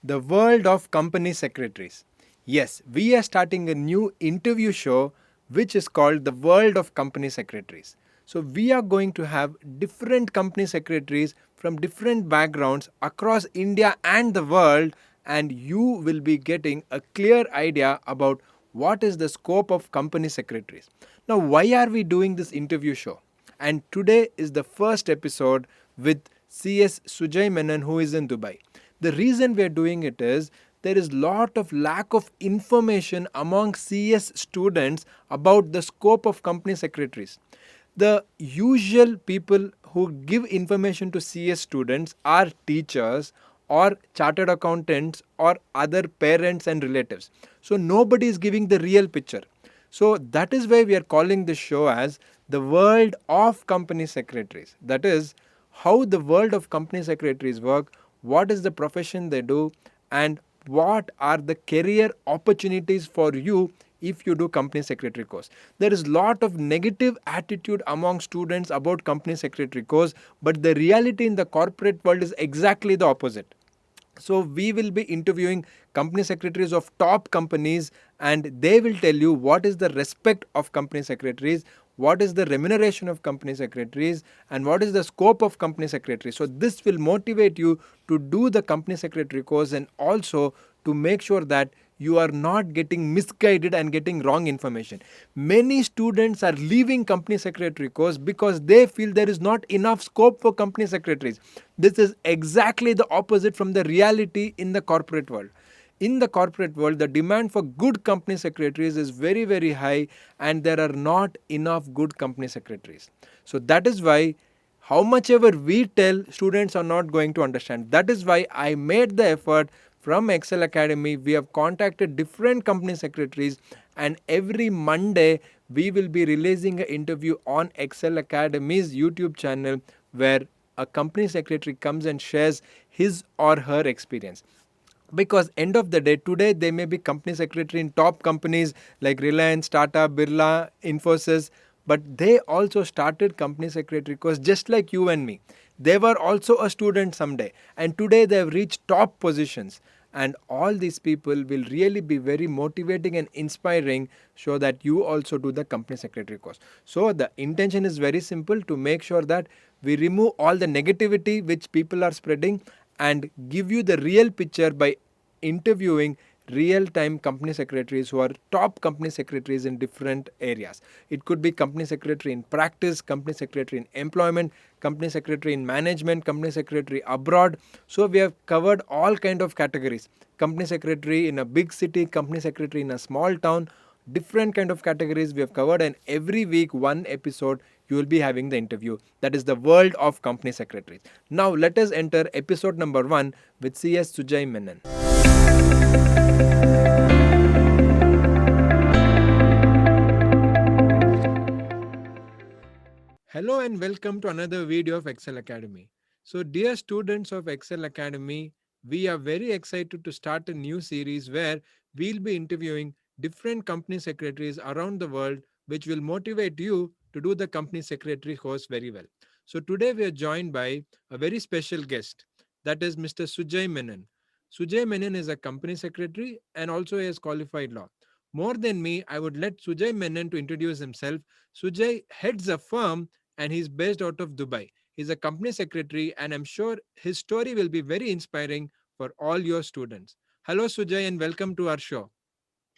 the world of company secretaries. Yes, we are starting a new interview show which is called the world of company secretaries. So, we are going to have different company secretaries from different backgrounds across India and the world, and you will be getting a clear idea about what is the scope of company secretaries. Now, why are we doing this interview show? And today is the first episode with CS Sujay Menon, who is in Dubai. The reason we are doing it is there is lot of lack of information among CS students about the scope of company secretaries. The usual people who give information to CS students are teachers or chartered accountants or other parents and relatives. So nobody is giving the real picture. So that is why we are calling this show as the world of company secretaries. That is how the world of company secretaries work, what is the profession they do, and what are the career opportunities for you if you do company secretary course. There is lot of negative attitude among students about company secretary course, but the reality in the corporate world is exactly the opposite. So we will be interviewing company secretaries of top companies, and they will tell you what is the respect of company secretaries, what is the remuneration of company secretaries, and what is the scope of company secretaries. So this will motivate you to do the company secretary course, and also to make sure that you are not getting misguided and getting wrong information. Many students are leaving company secretary course because they feel there is not enough scope for company secretaries. This is exactly the opposite from the reality in the corporate world. In the corporate world, the demand for good company secretaries is very, very high, and there are not enough good company secretaries. So that is why how much ever we tell, students are not going to understand. That is why I made the effort. From Excel Academy, we have contacted different company secretaries, and every Monday we will be releasing an interview on Excel Academy's YouTube channel where a company secretary comes and shares his or her experience. Because end of the day, today they may be company secretary in top companies like Reliance, Tata, Birla, Infosys, but they also started company secretary course just like you and me. They were also a student someday, and today they have reached top positions. And all these people will really be very motivating and inspiring, so that you also do the company secretary course. So the intention is very simple, to make sure that we remove all the negativity which people are spreading and give you the real picture by interviewing real time company secretaries who are top company secretaries in different areas. It could be company secretary in practice, company secretary in employment, company secretary in management, company secretary abroad. So we have covered all kind of categories. Company secretary in a big city, company secretary in a small town, different kind of categories we have covered, and every week one episode you will be having the interview. That is the world of company secretaries. Now let us enter episode number 1 with CS Sujay Menon. Hello and welcome to another video of Excel Academy. So dear students of Excel Academy, we are very excited to start a new series where we'll be interviewing different company secretaries around the world, which will motivate you to do the company secretary course very well. So today we are joined by a very special guest, that is Mr. Sujay Menon. Sujay Menon is a company secretary and also has qualified law. More than me, I would let Sujay Menon to introduce himself. Sujay heads a firm and he's based out of Dubai. He's a company secretary, and I'm sure his story will be very inspiring for all your students. Hello, Sujay, and welcome to our show.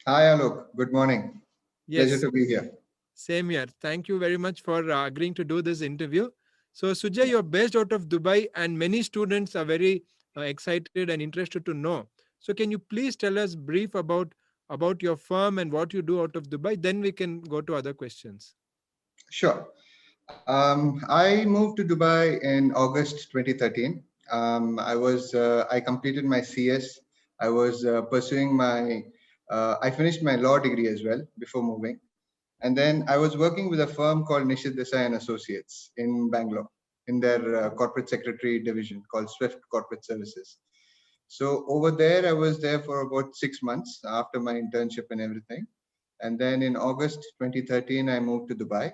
Hi, Alok. Good morning. Pleasure Yes, to be here. same here. Thank you very much for agreeing to do this interview. So, Sujay, you're based out of Dubai, and many students are very excited and interested to know. So, can you please tell us brief about your firm and what you do out of Dubai? Then we can go to other questions. Sure. I moved to Dubai in August 2013. I completed my CS. I was pursuing I finished my law degree as well before moving. And then I was working with a firm called Nishit Desai and Associates in Bangalore in their corporate secretary division called Swift Corporate Services. So over there, I was there for about 6 months after my internship and everything. And then in August 2013, I moved to Dubai.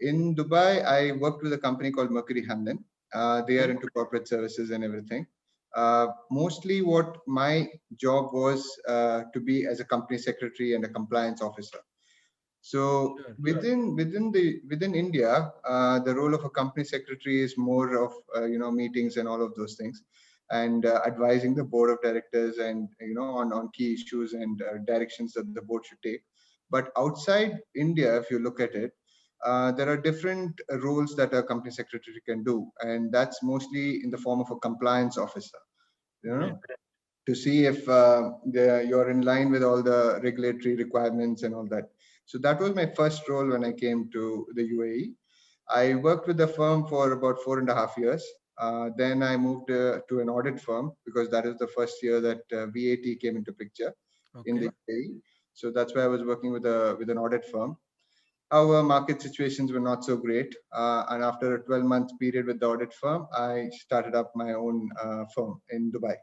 In Dubai, I worked with a company called Mercury Hamlin. They are Okay. into corporate services and everything. Mostly what my job was to be as a company secretary and a compliance officer. So Sure. within India, the role of a company secretary is more of meetings and all of those things, and advising the board of directors and on key issues and directions that the board should take. But outside India, if you look at it, there are different roles that a company secretary can do, and that's mostly in the form of a compliance officer. You Great. know, to see if you're in line with all the regulatory requirements and all that. So that was my first role when I came to the UAE. I worked with the firm for about 4.5 years. Then I moved to an audit firm because that is the first year that VAT came into picture in the Okay. UAE. So that's why I was working with an audit firm. Our market situations were not so great, and after a 12-month period with the audit firm, I started up my own firm in Dubai.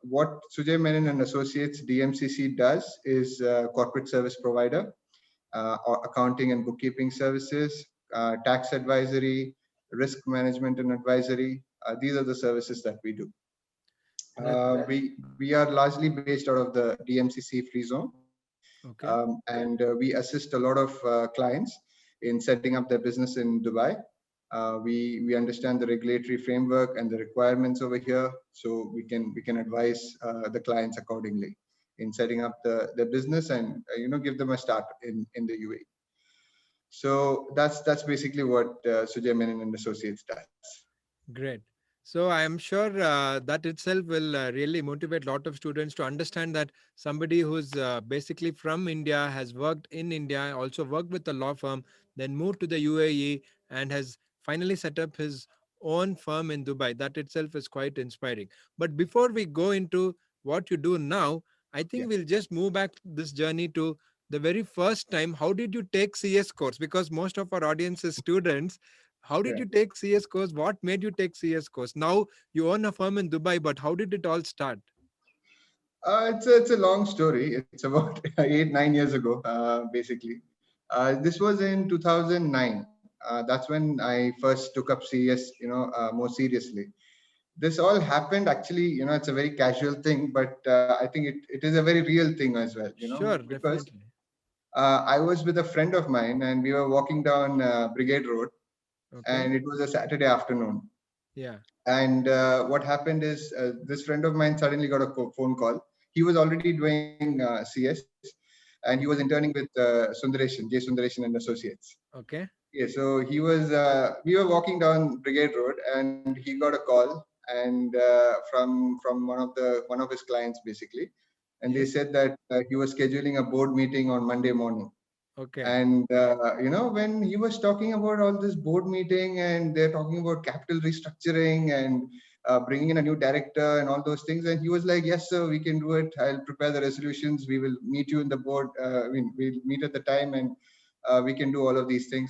What Sujay Menon and Associates (DMCC) does is corporate service provider, accounting and bookkeeping services, tax advisory, risk management and advisory. These are the services that we do. That's We are largely based out of the DMCC free zone, okay. and we assist a lot of clients in setting up their business in Dubai. We understand the regulatory framework and the requirements over here, so we can advise the clients accordingly in setting up the business and give them a start in the UAE. So that's basically what Sujay Menon and Associates does. Great. So I am sure that itself will really motivate a lot of students to understand that somebody who's basically from India, has worked in India, also worked with a law firm, then moved to the UAE and has finally set up his own firm in Dubai. That itself is quite inspiring. But before we go into what you do now, I think Yeah, we'll just move back this journey to the very first time. How did you take CS course? Because most of our audience is students. How did you correct. take CS course? What made you take CS course? Now you own a firm in Dubai, but how did it all start? It's a long story. It's about 8 9 years ago, basically. This was in 2009. That's when I first took up CS, more seriously. This all happened actually. It's a very casual thing, but I think it is a very real thing as well. Sure, Because definitely. I was with a friend of mine and we were walking down Brigade Road, Okay. and it was a Saturday afternoon. Yeah. And what happened is this friend of mine suddenly got a phone call. He was already doing CS, and he was Okay. interning with Sundaresan and Associates. Okay. Yeah, so we were walking down Brigade Road, and he got a call, and from one of his clients basically, and they Yes. said that he was scheduling a board meeting on Monday morning. Okay. And when he was talking about all this board meeting, and they're talking about capital restructuring and bringing in a new director and all those things, and he was like, "Yes, sir, we can do it. I'll prepare the resolutions. We will meet you in the board. We'll meet at the time, and we can do all of these things."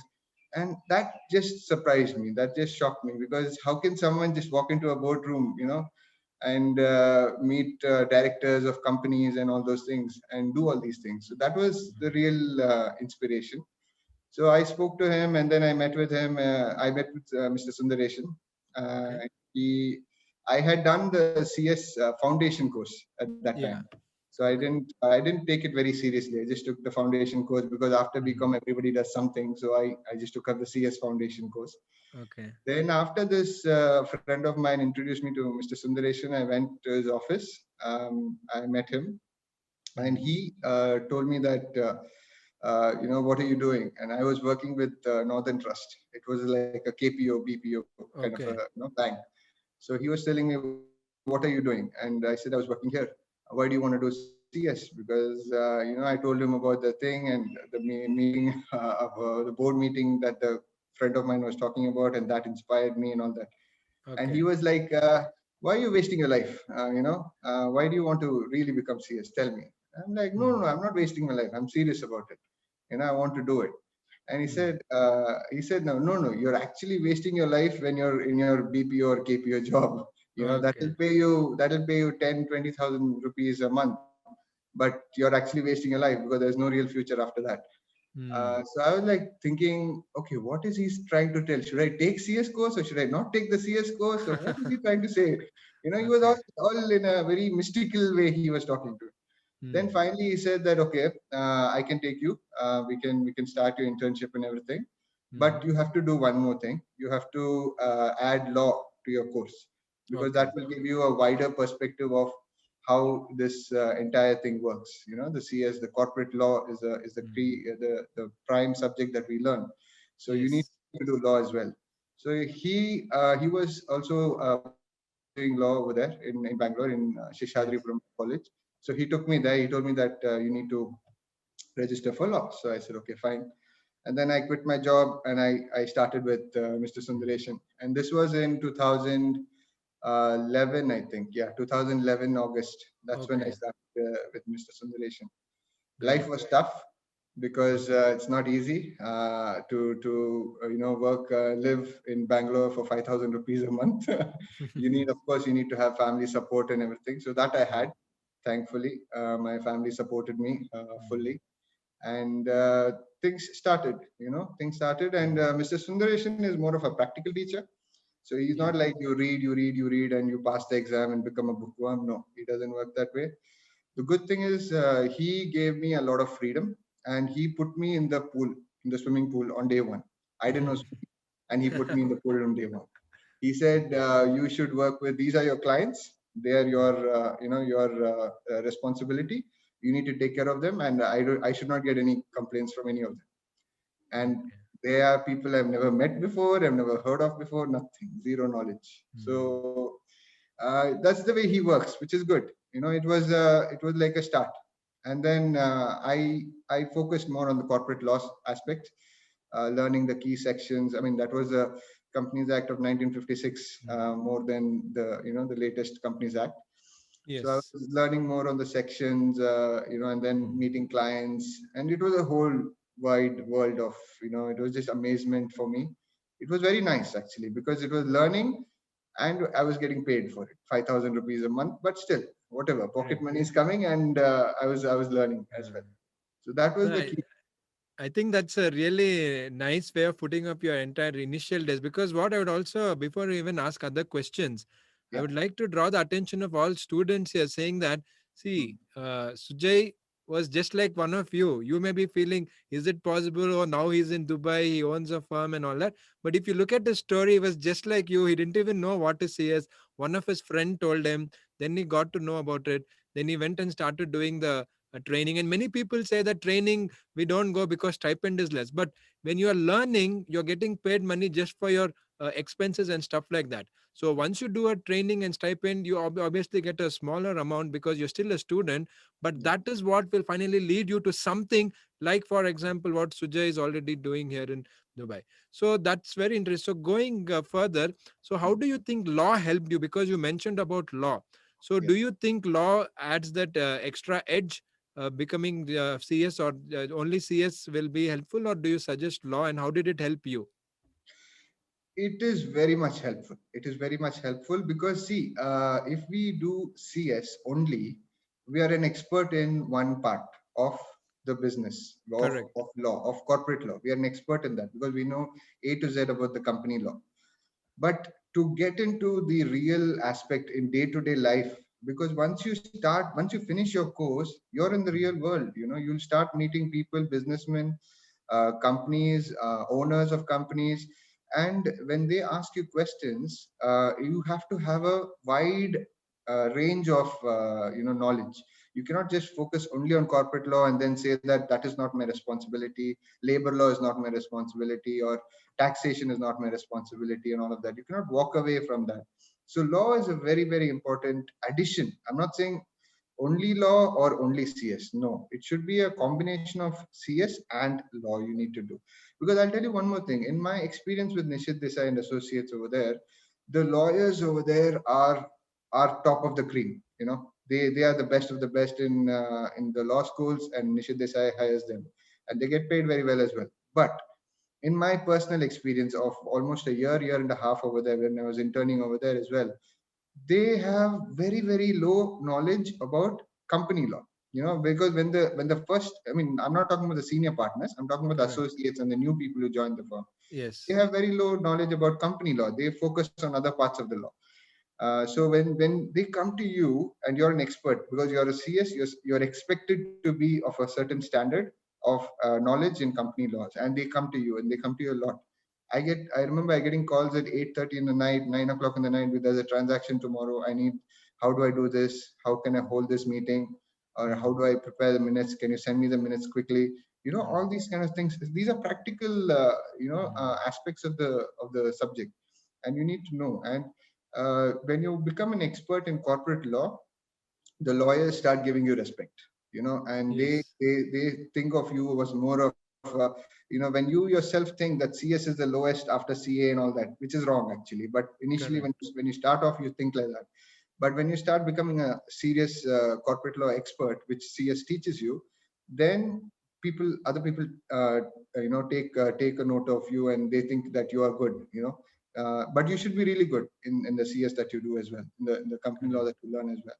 And that just surprised me. That just shocked me, because how can someone just walk into a boardroom, and meet directors of companies and all those things and do all these things? So that was the real inspiration. So I spoke to him, and then I met with him. I met with Mr. Sundaresan. Okay. He, I had done the CS foundation course at that time, Yeah. so Okay. I didn't take it very seriously. I just took the foundation course because after Mhm. BCom everybody does something. So I just took up the CS foundation course. Okay. Then after this, friend of mine introduced me to Mr. Sundaresan. I went to his office. I met him, and Mhm. he told me that, what are you doing? And I was working with Northern Trust. It was like a KPO, BPO kind of a Okay. bank. So he was telling me, "What are you doing?" And I said, "I was working here." "Why do you want to do CS?" Because I told him about the thing and the meeting of the board meeting that the friend of mine was talking about, and that inspired me and all that. And he Okay. was like, "Why are you wasting your life? Why do you want to really become CS? Tell me." I'm like, "No, no, Mhm. no, I'm not wasting my life. I'm serious about it. I want to do it." And Mhm. he said, "No, no, no, you're actually wasting your life when you're in your BPO or KPO job. Okay. That'll pay you 10, 20,000 rupees a month, but you're actually wasting your life because there's no real future after that." Hmm. So I was like thinking, okay, what is he trying to tell? Should I take CS course or should I not take the CS course? Or what is he trying to say? He was Okay. all in a very mystical way he was talking to. Then Hmm. finally he said that, okay, I can take you. We can start your internship and everything, Hmm. but you have to do one more thing. You have to add law to your course, because that Okay. will give you a wider perspective of how this entire thing works. The CS, the corporate law, is Hmm. the prime subject that we learn. So you need Yes. to do law as well. So he was also pursuing law over there in Bangalore, in Yes. Shishadripuram College. So he took me there. He told me that you need to register for law. So I said, okay, fine. And then I quit my job and I started with Mr. Hmm. Sundareshan. And this was in 2011, I think. Yeah, 2011 August. That's when I Okay. started with Mr. Sundareshan. Life Great. was tough because Okay. it's not easy to work live in Bangalore for 5,000 rupees a month. Of course, you need to have family support and everything. So that I Correct. had. Thankfully, my family supported me Hmm. fully, and things started. And Hmm. Mr. Sundareshan is more of a practical teacher. So he's not Yeah. like you read, and you pass the exam and become a bookworm. No, he doesn't work that way. The good thing is he gave me a lot of freedom, and he put me in the swimming pool on day one. I didn't know swimming, and he put me in the pool on day one. He said, you should work with, these are your clients. They are your responsibility. You need to take care of them, and I should not get any complaints from any of them. And Okay. they are people I've never met before, I've never heard of before, nothing, zero knowledge. Hmm. So that's the way he works, which is good. It was like a start. And then I focused more on the corporate law aspect, learning the key sections. I mean, that was the Companies Act of 1956, Hmm. more than the latest Companies Act. So I Yes. was learning more on the sections, and then Hmm. meeting clients, and it was a whole wide world of, it was just amazement for me. It was very nice actually, because it was learning, and I was getting paid for it, 5,000 rupees a month. But still, whatever, pocket Great. money is coming, and I was learning as well. Uh, So that was no, the key. I think that's a really nice way of putting up your entire initial days. Because what I would also, before I even ask other questions, I Yeah. would like to draw the attention of all students here, saying that, see, Sujay was just like one of you. You may be feeling, is it possible? Or now he's in Dubai, he owns a firm and all that. But if you look at the story, he was just like you. He didn't even know what to say. As one of his friend told him, then he got to know about it. Then he went and started doing the training. And many people say that training we don't go because stipend is less, but when you are learning you're getting paid money just for your expenses and stuff like that. So once you do a training and stipend, you obviously get a smaller amount because you're still a student, but Yeah. that is what will finally lead you to something like, for example, what Sujay is already doing here in Dubai. So that's very interesting. So going further, so how do you think law helped you? Because you mentioned about law, so Yeah. do you think law adds that extra edge, becoming CS, or only CS will be helpful, or do you suggest law, and how did it help you? It is very much helpful. It is very much helpful because, see, if we do CS only, we are an expert in one part of the business Correct. of law, of corporate law. We are an expert in that because we know A to Z about the company law. But to get into the real aspect in day-to-day life, because once you finish your course, you're in the real world. You'll start meeting people, businessmen, companies, owners of companies, and when they ask you questions, you have to have a wide range of knowledge. You cannot just focus only on corporate law and then say that that is not my responsibility, labor law is not my responsibility, or taxation is not my responsibility, and all of that. You cannot walk away from that. So law is a very, very important addition. I'm not saying only law or only CS. No, it should be a combination of CS and law you need to do. Because I'll tell you one more thing. In my experience with Nishit Desai and associates over there, the lawyers over there are top of the cream. They are the best of the best in the law schools, and Nishit Desai hires them, and they get paid very well as well. But in my personal experience of almost a year and a half over there, when I was interning over there as well, they have very, very low knowledge about company law. Because when the first, I mean, I'm not talking about the senior partners, I'm talking about the Correct. associates and the new people who join the firm. They Yes. have very low knowledge about company law. They focus on other parts of the law. So when they come to you and you're an expert because you're a CS, you're expected to be of a certain standard of knowledge in company laws, and they come to you and they come to you a lot. I remember I getting calls at 8:30 in the night, 9 o'clock in the night with there's a transaction tomorrow. I need, how do I do this? How can I hold this meeting? Or how Mm, do I prepare the minutes? Can you send me the minutes quickly? All mm, these kind of things. These are practical, mm. aspects of the subject, and you need to know. And when you become an expert in corporate law, the lawyers start giving you respect, and they Yes, they they think of you as more of a, when you yourself think that CS is the lowest after CA and all that, which is wrong actually. But initially, correct. when you start off, you think like that. But when you start becoming a serious corporate law expert, which CS teaches you, then other people, take a note of you, and they think that you are good. But you should be really good in the CS that you do as well, in the company law Correct. that you learn as well.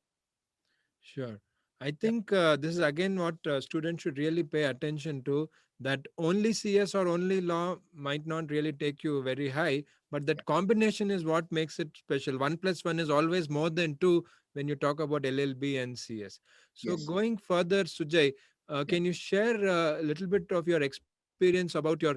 Sure. I Yeah. think this is again what students should really pay attention to, that only CS or only law might not really take you very high, but that combination is what makes it special. One plus one is always more than two when you talk about LLB and CS. So, Yes. going further, Sujay, Yeah. can you share a little bit of your experience about your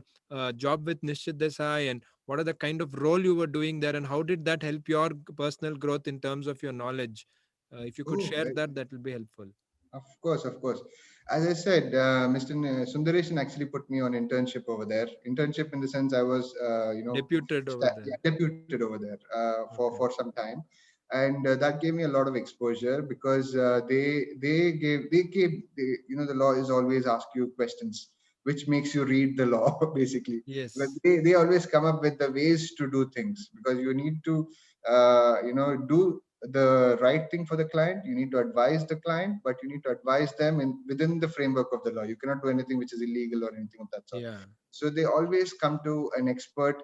job with Nishchit Desai, and what are the kind of role you were doing there, and how did that help your personal growth in terms of your knowledge? If you could Oh, share that, that will be helpful. of course, of course. As I said, Mr. Sundaresan actually put me on internship over there. Internship in the sense I was, Deputed over yeah, there. deputed over there for Okay. some time, and that gave me a lot of exposure because the law is always ask you questions, which makes you read the law basically. But Yes. they always come up with the ways to do things because you need to, do the right thing for the client. You need to advise the client, but you need to advise them within the framework of the law. You cannot do anything which is illegal or anything of that sort. Yeah. So they always come to an expert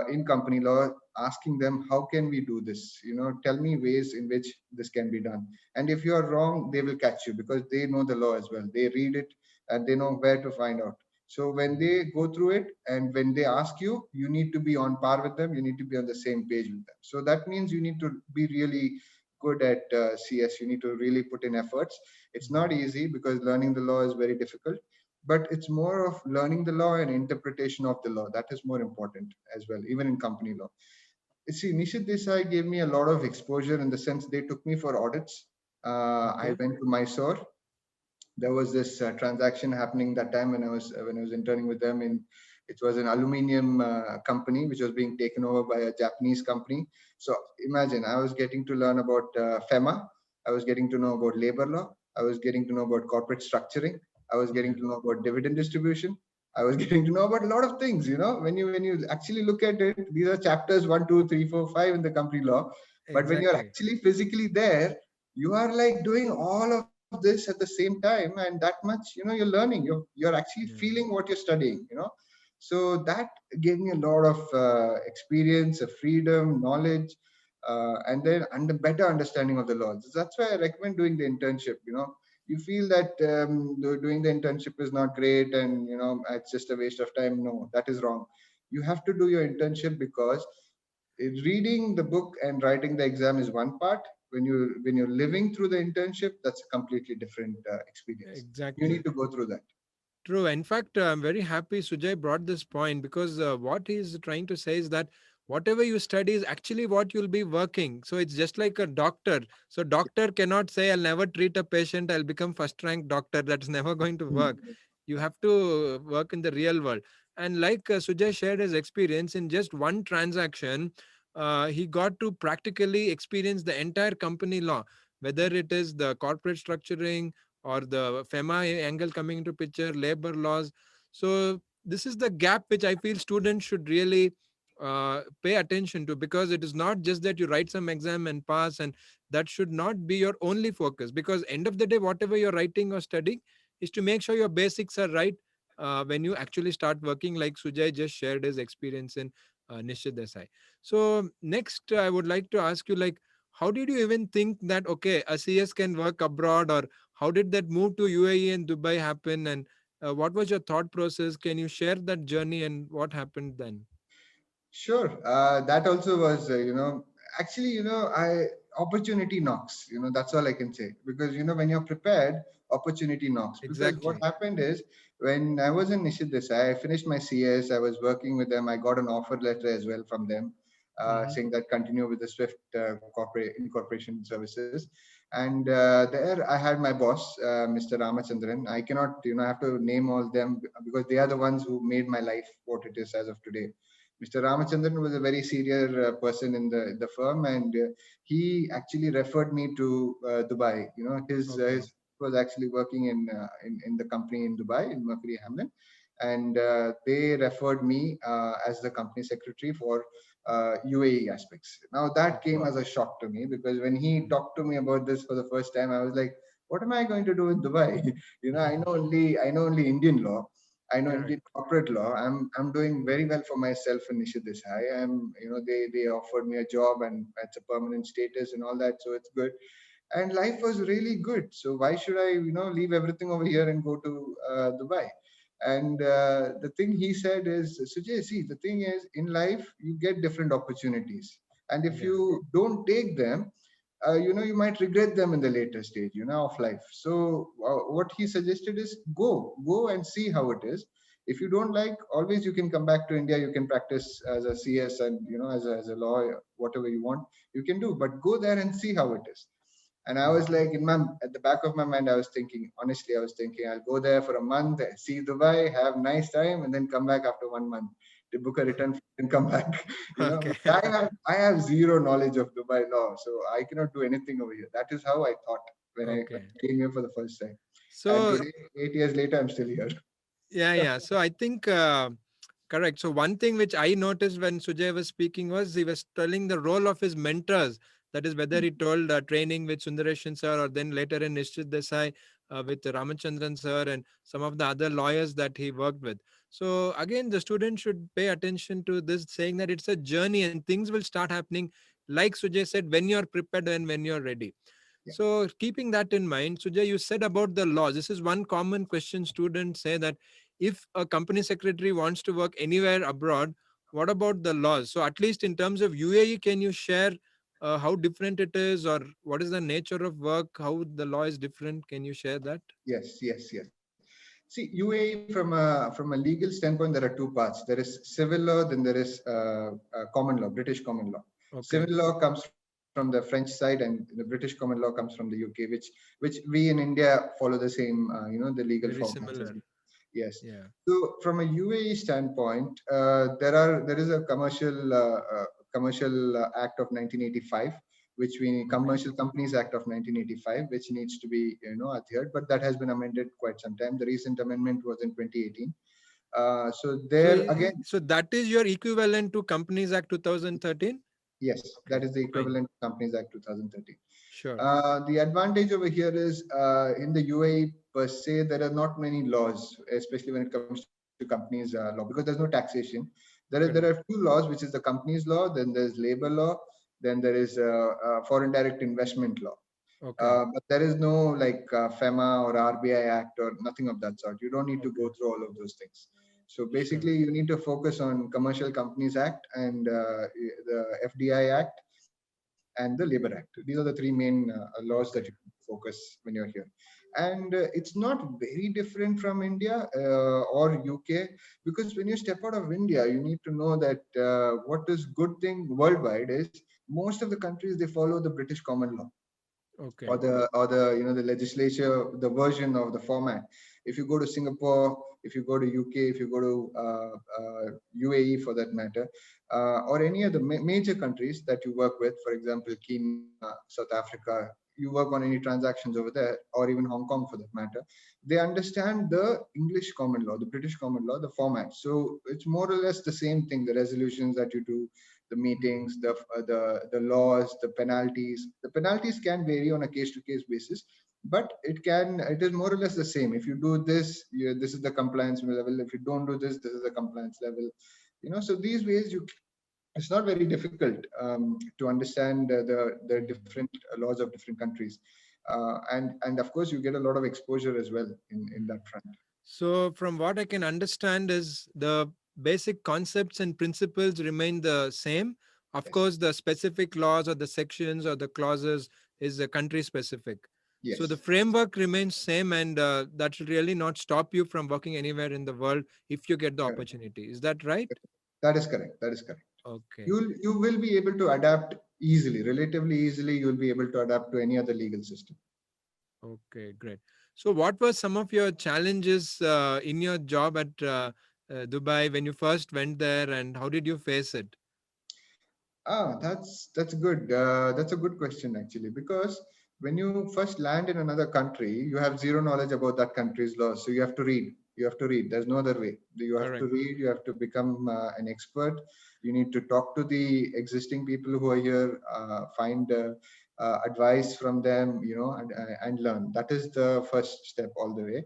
in company law, asking them, how can we do this? Tell me ways in which this can be done. And if you are wrong, they will catch you because they know the law as well. They read it and they know where to find out. So when Mm. they go through it and when they ask you, you need to be on par with them. You need to be on the same page with them. So that means you need to be really good at CS. You need to really put in efforts. It's not Mm. easy because learning the law is very difficult, but it's more of learning the law and interpretation of the law. That is more important as well, even in company law. See, Nishit Desai gave me a lot of exposure in the sense they took me for audits. I Okay. went to Mysore. There was this transaction happening that time when I was interning with them. It was an aluminium company which was being taken over by a Japanese company. So imagine, I was getting to learn about FEMA. I was getting to know about labor law. I was getting to know about corporate structuring. I was getting Yeah. to know about dividend distribution. I was getting to know about a lot of things. When you actually look at it, these are chapters 1, 2, 3, 4, 5 in the company law. But when you're Exactly. actually physically there, you are like doing all of this at the same time, and that much, you're learning. You're actually Yeah. feeling what you're studying. So that gave me a lot of experience, a freedom, knowledge, and then better understanding of the laws. That's why I recommend doing the internship. You feel that doing the internship is not great, and it's just a waste of time. No, that is wrong. You have to do your internship because reading the book and writing the exam is one part. When you're living through the internship, that's a completely different experience. You need Exactly. to go through that. True. In fact, I'm very happy Sujay brought this point, because what he's trying to say is that whatever you study is actually what you'll be working. So it's just like a doctor. So doctor cannot say, I'll never treat a patient, I'll become first rank doctor. That's never going to work. Mm. You have to work in the real world. And like Sujay shared his experience in just one transaction, he got to practically experience the entire company law, whether it is the corporate structuring or the FEMA angle coming into picture, labor laws. So this is the gap which I feel students should really pay attention to, because it is not just that you write some exam and pass, and that should not be your only focus, because end of the day whatever you're writing or studying is to make sure your basics are right when you actually start working, like Sujay just shared his experience in Nishchit Desai. So next I would like to ask you, like, how did you even think that okay, a CS can work abroad, or how did that move to UAE and Dubai happen? And what was your thought process? Can you share that journey and what happened then? Sure. That also was, actually, I opportunity knocks. That's all I can say, because when you're prepared, opportunity knocks. Because what Exactly. happened is, when I was in Nishid Desai, I finished my CS. I was working with them. I got an offer letter as well from them, Hmm. saying that continue with the Swift corporate incorporation services. And there I had my boss, Mr. Ramachandran. I cannot, have to name all them, because they are the ones who made my life what it is as of today. Mr. Ramachandran was a very senior person in the firm, and he actually referred me to Dubai. Okay. His was actually working in the company in Dubai, in Mercury Hamlin, and they referred me as the company secretary for UAE aspects. Now that Okay. came as a shock to me, because when he talked to me about this for the first time, I was like, "What am I going to do in Dubai?" I know only Indian law. I know Correct. Indian corporate law. I'm doing very well for myself in Nishid Desai. They offered me a job, and it's a permanent status and all that, so it's good. And life was really good. So why should I leave everything over here and go to Dubai? And the thing he said is, Sujay, see, the thing is, in life you get different opportunities, and if Yeah. you don't take them, you might regret them in the later stage of life. So what he suggested is, go and see how it is. If you don't like, always you can come back to India. You can practice as a CS, and as a lawyer, whatever you want you can do, but go there and see how it is. And I was like, at the back of my mind, I was thinking, honestly, I was thinking, I'll go there for a month, see Dubai, have nice time, and then come back after 1 month to book a return flight and come back. Okay. But I have zero knowledge of Dubai law, so I cannot do anything over here. That is how I thought when Okay. I came here for the first time. And So today, 8 years later, I'm still here. yeah, yeah. So I think correct. So one thing which I noticed when Sujay was speaking was he was telling the role of his mentors. That is whether he told training with Sundareshan sir, or then later in Nishchit Desai with Ramachandran sir and some of the other lawyers that he worked with. So again, the student should pay attention to this, saying that it's a journey and things will start happening, like Sujay said, when you're prepared and when you're ready. Yeah. So keeping that in mind, Sujay, you said about the laws. This is one common question students say, that if a company secretary wants to work anywhere abroad, what about the laws? So at least in terms of UAE, can you share how different it is, or what is the nature of work, how the law is different? Can you share that? Yes, yes, yes. See, UAE from a legal standpoint, there are two parts. There is civil law, then there is common law, British common law. Civil Okay, law comes from the French side, and the British common law comes from the UK, which we in India follow the same, the legal very formats as similar. well. Yes. Yeah. So from a UAE standpoint, there is a commercial act of 1985, which we Okay. Commercial Companies Act of 1985, which needs to be adhered, but that has been amended quite some time. The recent amendment was in 2018. So So, there again, so that is your equivalent to Companies Act 2013? yes, that Okay, is the fine. equivalent to Companies Act 2013. Sure. The advantage over here is, in the UAE per se, there are not many laws, especially when it comes to companies law, because there's no taxation. There are Correct. two laws, which is the companies law, then there's labor law, then there is foreign direct investment law. Okay. But there is no like FEMA or RBI Act or nothing of that sort. You don't need to Okay. go through all of those things. So Sure. basically, you need to focus on Commercial Companies Act and the FDI Act and the Labor Act. These are the three main laws that you Okay. focus when you're here. And it's not very different from India or UK, because when you step out of India, you need to know that what is good thing worldwide is, most of the countries, they follow the British common law, Okay. or the the legislature, the version of the format. If you go to Singapore, if you go to UK, if you go to UAE for that matter, or any other major countries that you work with, for example Kenya, South Africa, you work on any transactions over there, or even Hong Kong for that matter, they understand the English common law, the British common law, the format. So it's more or less the same thing, the resolutions that you do, the Mhm. meetings, the laws, the penalties. The penalties can vary on a case to case basis, but it is more or less the same. If you do this, this is the compliance level. If you don't do this, this is the compliance level. So these ways, it's not very difficult to understand the Mhm. different laws of different countries, and of course you get a lot of exposure as well in Mhm. that front. So, from what I can understand, is the basic concepts and principles remain the same, Of Yes. course, the specific laws or the sections or the clauses is country specific. So the Yes. framework remains same, and that should really not stop you from working anywhere in the world if you get the Correct. opportunity. Is that right? That is correct. That is correct. Okay. You will be able to adapt easily, relatively easily. You will be able to adapt to any other legal system. Okay, great. So, what were some of your challenges in your job at Dubai when you first went there, and how did you face it? That's good. That's a good question actually, because when you first land in another country, you have zero knowledge about that country's laws. So you have to read. You have to read. There's no other way. You have to Correct. read. You have to become an expert. You need to talk to the existing people who are here, find advice from them, and learn. That is the first step all the way.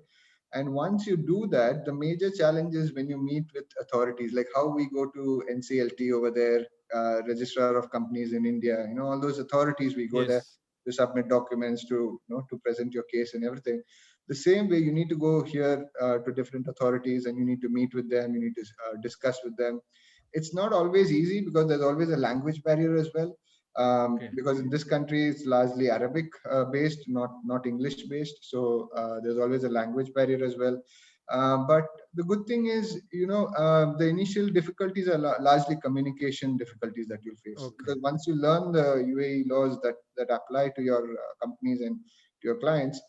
And once you do that, the major challenge is when you meet with authorities, like how we go to NCLT over there, registrar of companies in India, all those authorities, we go there Yes. to submit documents, to present your case and everything. The same way, you need to go here to different authorities, and you need to meet with them. You need to discuss with them. It's not always easy because there's always a language barrier as well. Okay. Because in this country it's largely Arabic based, not English based. So there's always a language barrier as well. But the good thing is, the initial difficulties are largely communication difficulties that you face, Okay. because once you learn the UAE laws that apply to your companies and to your clients,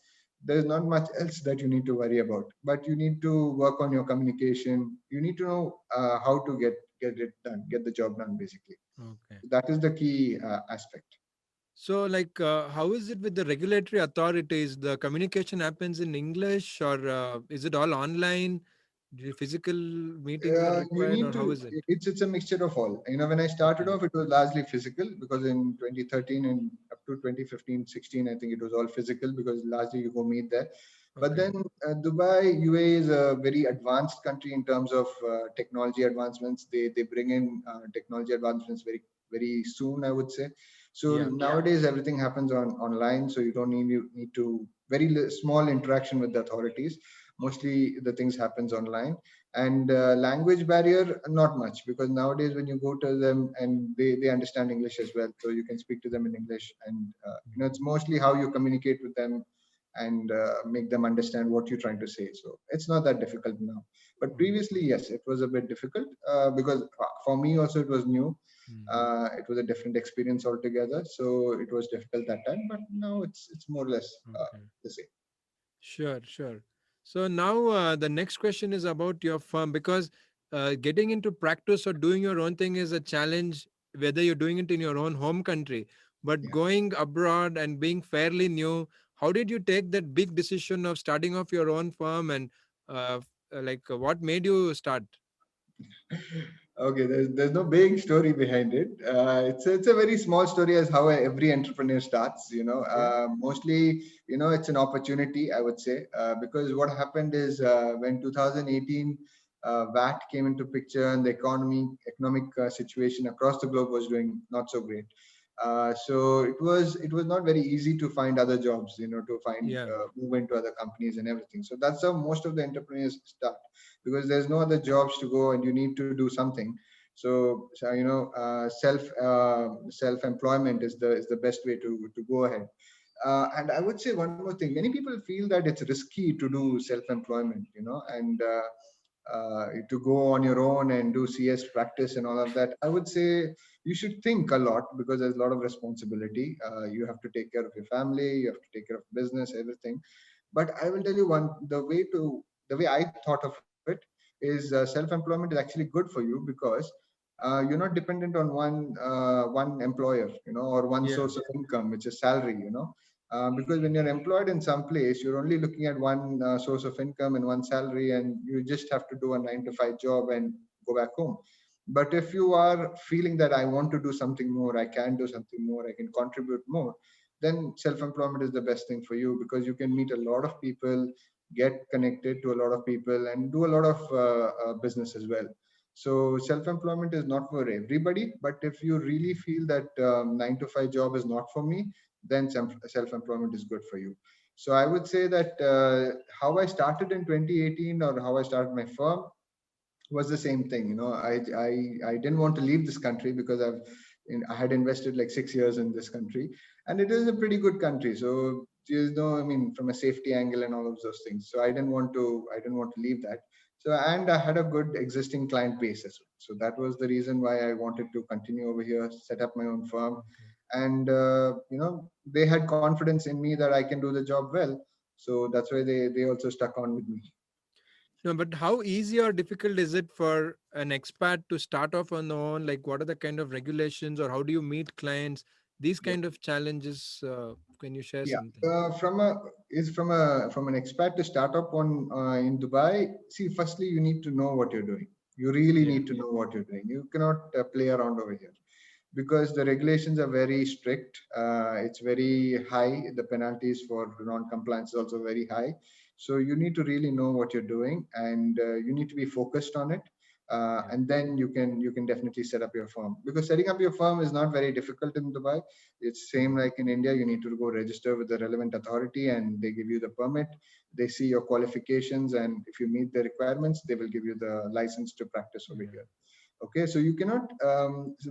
there's not much else that you need to worry about. But you need to work on your communication. You need to know how to get it done, get the job done, basically. Okay. That is the key aspect. So, like, how is it with the regulatory authorities? The communication happens in English, or is it all online? Do physical meetings are You required, need or to. how is it? It's a mixture of all. When I started Okay. off, it was largely physical, because in 2013 and up to 2015, 16, I think it was all physical, because largely you go meet there. But Okay. then Dubai, UAE is a very advanced country in terms of technology advancements. They bring in technology advancements very soon, I would say. So Yeah. nowadays everything happens online, so you don't need to very small interaction with the authorities. Mostly the things happens online. And language barrier, not much, because nowadays when you go to them, and they understand English as well, so you can speak to them in English. And it's mostly how you communicate with them and make them understand what you're trying to say. So it's not that difficult now. But previously, yes, it was a bit difficult, because for me also it was new. Mhm. It was a different experience altogether, so it was difficult that time. But now it's more or less Okay. the same. Sure, sure. So now the next question is about your firm, because getting into practice or doing your own thing is a challenge, whether you're doing it in your own home country, but Yeah. going abroad and being fairly new. How did you take that big decision of starting off your own firm, and what made you start? Okay, there's no big story behind it. It's a very small story, as how every entrepreneur starts. Okay. Mostly, it's an opportunity, I would say, because what happened is, when 2018 VAT came into picture, and the economic situation across the globe was doing not so great. So it was not very easy to find other jobs, to find Yeah. move into other companies and everything. So that's how most of the entrepreneurs start, because there's no other jobs to go, and you need to do something. So self employment is the best way to go ahead. And I would say one more thing: many people feel that it's risky to do self employment, and to go on your own and do CS practice and all of that. I would say you should think a lot, because there's a lot of responsibility. You have to take care of your family, you have to take care of business, everything. But I will tell you the way I thought of it is, self-employment is actually good for you, because you're not dependent on one employer, or one Yeah. source of income, which is salary. Because when you're employed in some place, you're only looking at one source of income and one salary, and you just have to do a 9 to 5 job and go back home. But if you are feeling that I want to do something more, I can do something more, I can contribute more, then self-employment is the best thing for you, because you can meet a lot of people, get connected to a lot of people, and do a lot of business as well. So self-employment is not for everybody, but if you really feel that 9 to 5 job is not for me, then self-employment is good for you. So I would say that how I started in 2018, or how I started my firm, was the same thing. I didn't want to leave this country, because I've I had invested like 6 years in this country, and it is a pretty good country. So I mean, from a safety angle and all of those things. So I didn't want to leave that. So, and I had a good existing client base as well. So that was the reason why I wanted to continue over here, set up my own firm, Okay. and they had confidence in me that I can do the job well. So that's why they also stuck on with me. No, but how easy or difficult is it for an expat to start off on their own? Like, what are the kind of regulations, or how do you meet clients? These Yeah. kind of challenges. Can you share Yeah, something? from an expat to start up on in Dubai. See, firstly, you need to know what you're doing. You really Yeah. need to know what you're doing. You cannot play around over here because the regulations are very strict. It's very high. The penalties for non-compliance is also very high. So you need to really know what you're doing, and you need to be focused on it. Yeah. And then you can definitely set up your firm, because setting up your firm is not very difficult in Dubai. It's same Mhm. like in India. You need to go register with the relevant authority, and they give you the permit. They see your qualifications, and if you meet the requirements, they will give you the license to practice over Yeah. here. Okay, so you cannot.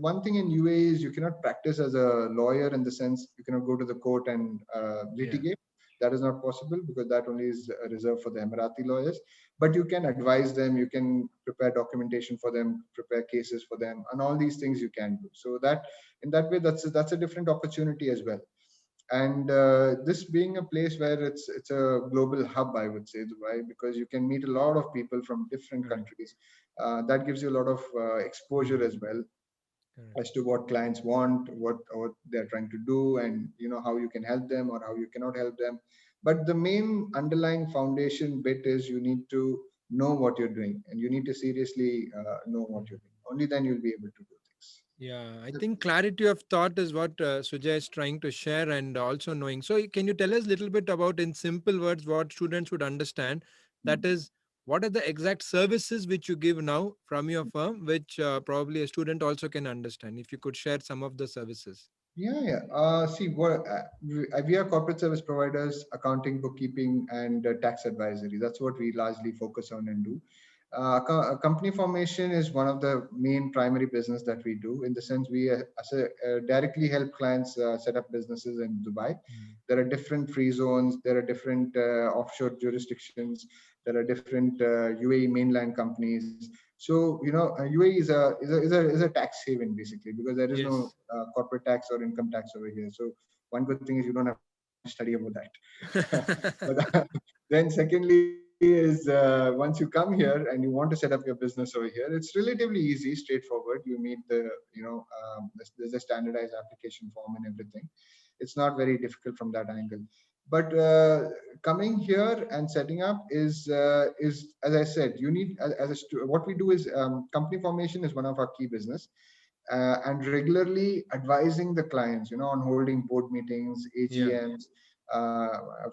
One thing in UAE is you cannot practice as a lawyer, in the sense you cannot go to the court and Yeah. litigate. That is not possible, because that only is reserved for the Emirati lawyers. But you can advise them, you can prepare documentation for them, prepare cases for them, and all these things you can do. So that in that way, that's a different opportunity as well. And this being a place where it's a global hub, I would say, Dubai, because you can meet a lot of people from different Correct. countries. That gives you a lot of exposure Mhm. as well, Correct. as to what clients want, what they're trying to do, and how you can help them or how you cannot help them. But the main underlying foundation bit is you need to know what you're doing, and you need to seriously know what Mhm. you're doing. Only then you'll be able to do things. Yeah, I think clarity of thought is what Sujay is trying to share, and also knowing. So, can you tell us a little bit about, in simple words, what students would understand? That is, what are the exact services which you give now from your firm, which probably a student also can understand? If you could share some of the services. Yeah, yeah. See, we are corporate service providers, accounting, bookkeeping, and tax advisory. That's what we largely focus on and do. Company formation is one of the main primary business that we do. In the sense, we directly help clients set up businesses in Dubai. Mm. There are different free zones. There are different offshore jurisdictions. There are different UAE mainland companies. So UAE is a tax haven, basically, because there is no Yes. corporate tax or income tax over here. So one good thing is you don't have to study about that. But then secondly is once you come here and you want to set up your business over here, it's relatively easy, straightforward. You meet there's a standardized application form and everything. It's not very difficult from that angle. But coming here and setting up is, as I said, you need what we do is, company formation is one of our key business, and regularly advising the clients, on holding board meetings, Yeah. AGMs,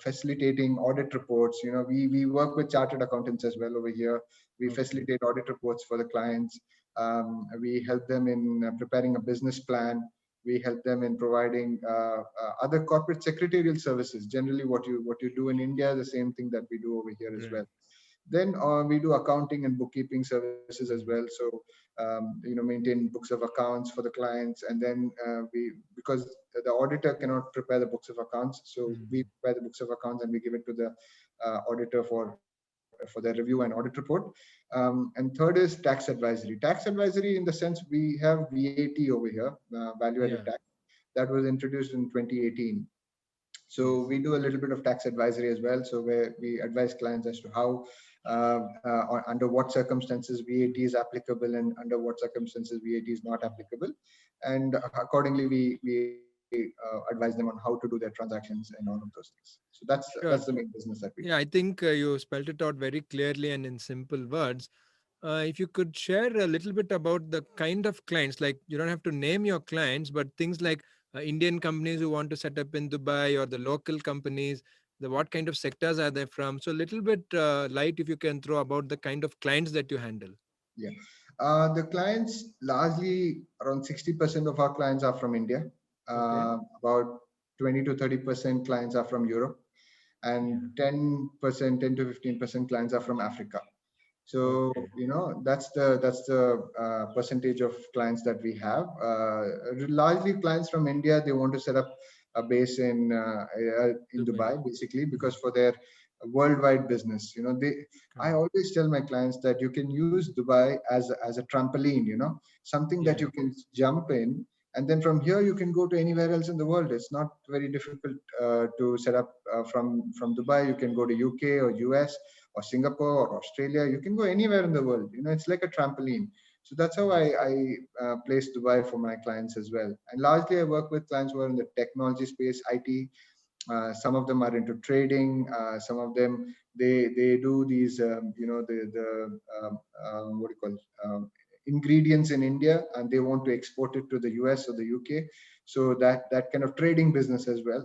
facilitating audit reports. We work with chartered accountants as well over here. We Okay. facilitate audit reports for the clients. We help them in preparing a business plan. We help them in providing other corporate secretarial services. Generally, what you do in India, the same thing that we do over here as Right. well. Then we do accounting and bookkeeping services as well. Mm. So maintain books of accounts for the clients, and then because the auditor cannot prepare the books of accounts, so we Mm. prepare the books of accounts and we give it to the auditor for their review and audit report. And third is tax advisory. Tax advisory, in the sense, we have VAT over here, value added Yeah. tax, that was introduced in 2018. So Yes. we do a little bit of tax advisory as well. So where we advise clients as to how, under what circumstances VAT is applicable, and under what circumstances VAT is not applicable, and accordingly we advise them on how to do their transactions and all of those things. So that's the Sure. main business that we do. Yeah, I think you spelled it out very clearly and in simple words. If you could share a little bit about the kind of clients, like you don't have to name your clients, but things like Indian companies who want to set up in Dubai, or the local companies, what kind of sectors are they from? So, a little bit light if you can throw about the kind of clients that you handle. Yeah. The clients, largely around 60% of our clients are from India. Okay. About 20 to 30% clients are from Europe, Yeah. and 10%, 10 to 15% clients are from Africa. So Okay. that's the percentage of clients that we have. Largely clients from India, they want to set up a base in Dubai. Dubai, basically, because Mhm. for their worldwide business. I Correct. always tell my clients that you can use Dubai as a trampoline. Something that Yeah. you can jump in, and then from here you can go to anywhere else in the world. It's not very difficult to set up from Dubai. You can go to UK or US or Singapore or Australia. You can go anywhere in the world. It's like a trampoline. So that's how I, Yes. I place Dubai for my clients as well. And largely, I work with clients who are in the technology space, IT. Some of them are into trading. Some of them they do these what do you call it? Ingredients in India, and they want to export it to the US or the UK. So that kind of trading business as well.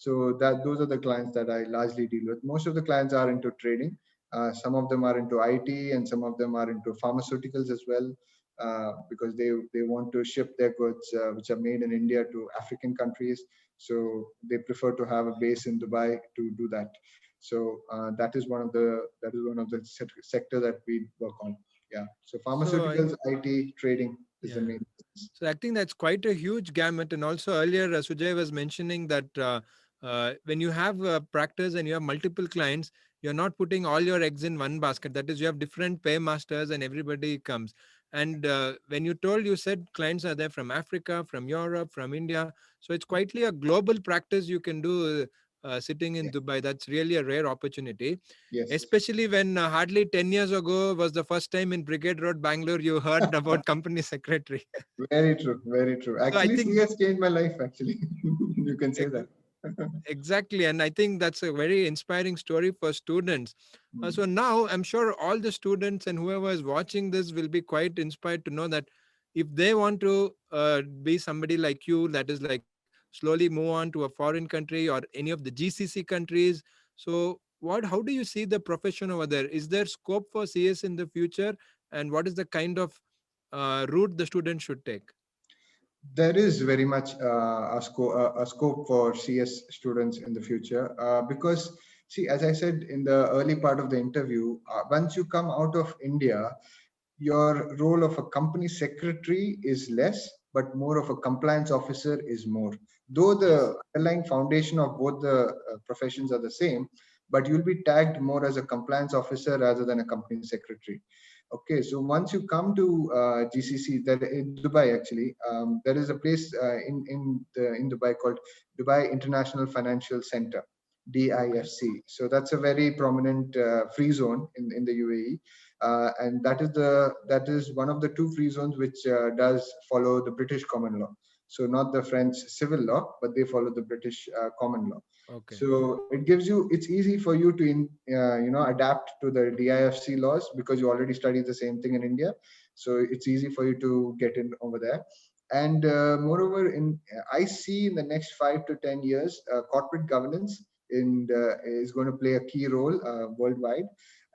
So that those are the clients that I largely deal with. Most of the clients are into trading. Some of them are into IT, and some of them are into pharmaceuticals as well, because they want to ship their goods which are made in India to African countries. So they prefer to have a base in Dubai to do that. So that is one of the sector that we work on. Yeah. So So pharmaceuticals, IT, trading is the yeah. main business. So I think that's quite a huge gamut. And also earlier, Sujay was mentioning that when you have practice and you have multiple clients, you're not putting all your eggs in one basket. That is, you have different paymasters and everybody comes. And when you told, you said clients are there from Africa, from Europe, from India. So it's quietly a global practice you can do sitting in Yeah. Dubai. That's really a rare opportunity, Yes. especially when hardly 10 years ago was the first time in Brigade Road, Bangalore, you heard about company secretary. Very true. Very true. So I Actually, think CS changed my life. Actually, you can say ex- that. exactly, and I think that's a very inspiring story for students. So Mm. now I'm sure all the students and whoever is watching this will be quite inspired to know that if they want to be somebody like you, that is like slowly move on to a foreign country or any of the GCC countries. So what? How do you see the profession over there? Is there scope for CS in the future, and what is the kind of route the student should take? There is very much a scope for CS students in the future, because, see, as I said in the early part of the interview, once you come out of India, your role of a company secretary is less, but more of a compliance officer is more. Though Yes. the underlying foundation of both the professions are the same, but you'll be tagged more as a compliance officer rather than a company secretary. Okay, so once you come to GCC, that in Dubai actually, there is a place in Dubai called Dubai International Financial Center, Okay. DIFC. So that's a very prominent free zone in the UAE, and that is one of the two free zones which does follow the British common law. So not the French civil law, but they follow the British common law. Okay. So it's easy for you to adapt to the DIFC laws because you already studied the same thing in India. So it's easy for you to get in over there. And moreover, I see in the next 5 to 10 years, corporate governance is going to play a key role worldwide,